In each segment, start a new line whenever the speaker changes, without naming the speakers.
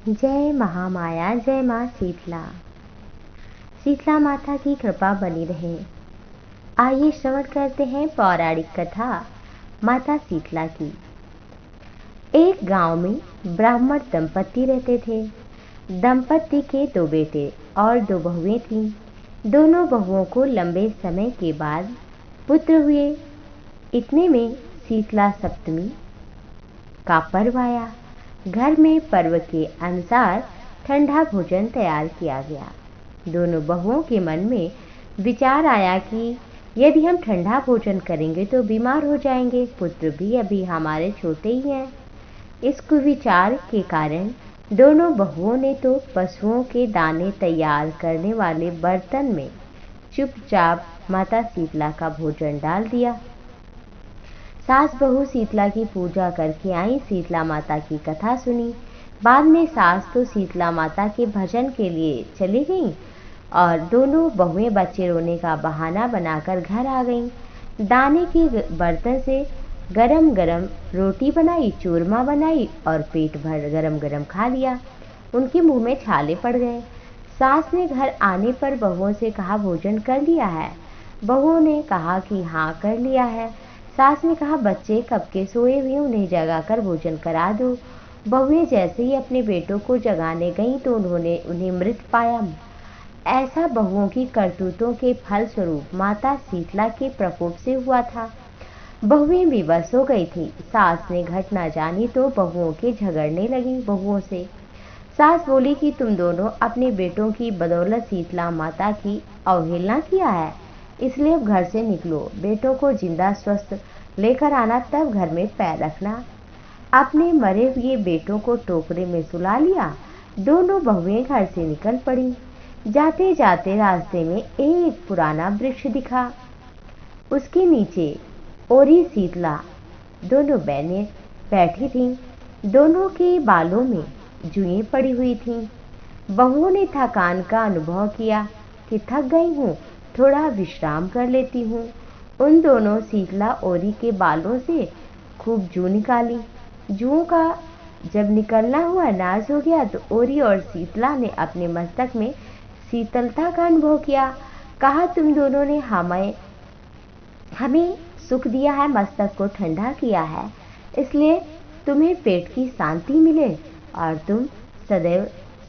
जय महामाया, जय माँ शीतला। शीतला माता की कृपा बनी रहे। आइए श्रवण करते हैं पौराणिक कथा माता शीतला की। एक गांव में ब्राह्मण दंपति रहते थे। दंपति के 2 बेटे और 2 बहुएं थीं। दोनों बहुओं को लंबे समय के बाद पुत्र हुए। इतने में शीतला सप्तमी का पर्व आया। घर में पर्व के अनुसार ठंडा भोजन तैयार किया गया। दोनों बहुओं के मन में विचार आया कि यदि हम ठंडा भोजन करेंगे तो बीमार हो जाएंगे। पुत्र भी अभी हमारे छोटे ही हैं। इस कुविचार के कारण दोनों बहुओं ने तो पशुओं के दाने तैयार करने वाले बर्तन में चुपचाप माता शीतला का भोजन डाल दिया। सास बहू शीतला की पूजा करके आई। शीतला माता की कथा सुनी। बाद में सास तो शीतला माता के भजन के लिए चली गईं और दोनों बहुएं बच्चे रोने का बहाना बनाकर घर आ गईं। दाने के बर्तन से गरम गरम रोटी बनाई, चूरमा बनाई और पेट भर गरम गरम खा लिया। उनके मुंह में छाले पड़ गए। सास ने घर आने पर बहुओं से कहा, भोजन कर लिया है? बहुओं ने कहा कि हाँ कर लिया है। सास ने कहा, बच्चे कब के सोए हुए, उन्हें जगाकर भोजन करा दो। बहुएं जैसे ही अपने बेटों को जगाने गईं तो उन्होंने उन्हें मृत पाया। ऐसा बहुओं की करतूतों के फल स्वरूप माता शीतला के प्रकोप से हुआ था। बहुएं विवश हो गई थी। सास ने घटना जानी तो बहुओं के झगड़ने लगी। बहुओं से सास बोली कि तुम दोनों अपने बेटों की बदौलत शीतला माता की अवहेलना किया है, इसलिए अब घर से निकलो। बेटों को जिंदा स्वस्थ लेकर आना, तब घर में पैर रखना। अपने मरे हुए बेटों को टोकरे में सुला लिया। दोनों बहुएं घर से निकल पड़ी। जाते जाते रास्ते में एक पुराना वृक्ष दिखा। उसके नीचे ओरी शीतला दोनों बहनें बैठी थीं। दोनों के बालों में जुएं पड़ी हुई थीं। बहुओं ने थकान का अनुभव किया कि थक गई हूँ, थोड़ा विश्राम कर लेती हूँ। उन दोनों शीतला ओरी के बालों से खूब जू निकाली। जुओं का जब निकलना हुआ नाश हो गया तो ओरी और शीतला ने अपने मस्तक में शीतलता का अनुभव किया। कहा, तुम दोनों ने हमें सुख दिया है, मस्तक को ठंडा किया है, इसलिए तुम्हें पेट की शांति मिले और तुम सदैव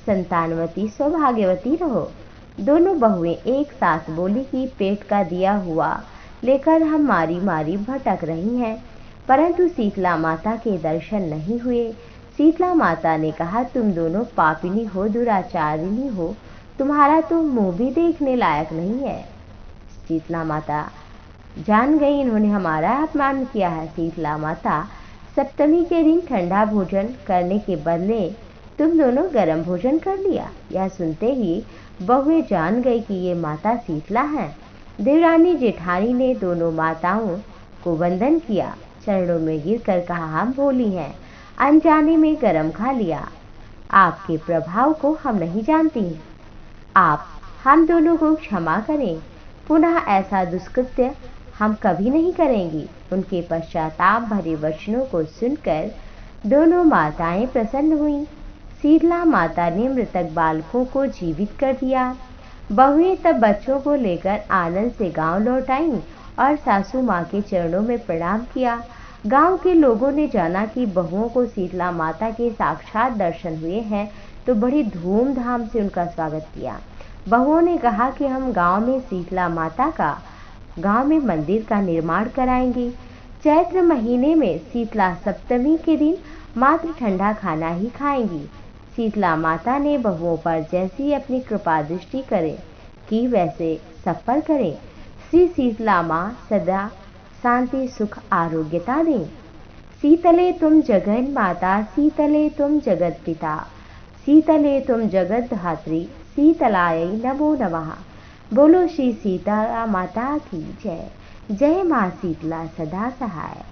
संतानवती सौभाग्यवती रहो। दोनों बहुएं एक साथ बोली कि पेट का दिया हुआ लेकर हम मारी मारी भटक रही हैं, परंतु शीतला माता के दर्शन नहीं हुए। शीतला माता ने कहा, तुम दोनों पापिनी हो, दुराचारिणी हो, तुम्हारा तो मुंह भी देखने लायक नहीं है। शीतला माता जान गई इन्होंने हमारा अपमान किया है। शीतला माता सप्तमी के दिन ठंडा भोजन करने के बदले तुम दोनों गर्म भोजन कर लिया। यह सुनते ही बहुएं जान गई कि ये माता शीतला हैं। देवरानी जेठानी ने दोनों माताओं को वंदन किया। चरणों में गिरकर कहा, हम भोली हैं, अनजाने में गरम खा लिया। आपके प्रभाव को हम नहीं जानती। आप हम दोनों को क्षमा करें। पुनः ऐसा दुष्कृत्य हम कभी नहीं करेंगी। उनके पश्चाताप भरे वचनों को सुनकर दोनों माताएं प्रसन्न हुईं। शीतला माता ने मृतक बालकों को जीवित कर दिया। बहुएं तब बच्चों को लेकर आनंद से गांव लौट आईं और सासू माँ के चरणों में प्रणाम किया। गांव के लोगों ने जाना कि बहुओं को शीतला माता के साक्षात दर्शन हुए हैं तो बड़ी धूमधाम से उनका स्वागत किया। बहुओं ने कहा कि हम गांव में शीतला माता का गांव में मंदिर का निर्माण कराएंगे। चैत्र महीने में शीतला सप्तमी के दिन मात्र ठंडा खाना ही खाएंगी। शीतला माता ने बहुओं पर जैसी अपनी कृपा दृष्टि करे कि वैसे सब पर करें। श्री शीतला माँ सदा शांति सुख आरोग्यता दें। शीतले तुम जगन माता, शीतले तुम जगत पिता, शीतले तुम जगत धात्री, शीतलाय नमो नमः। बोलो श्री सीता माता की जय। जय माँ शीतला सदा सहाय।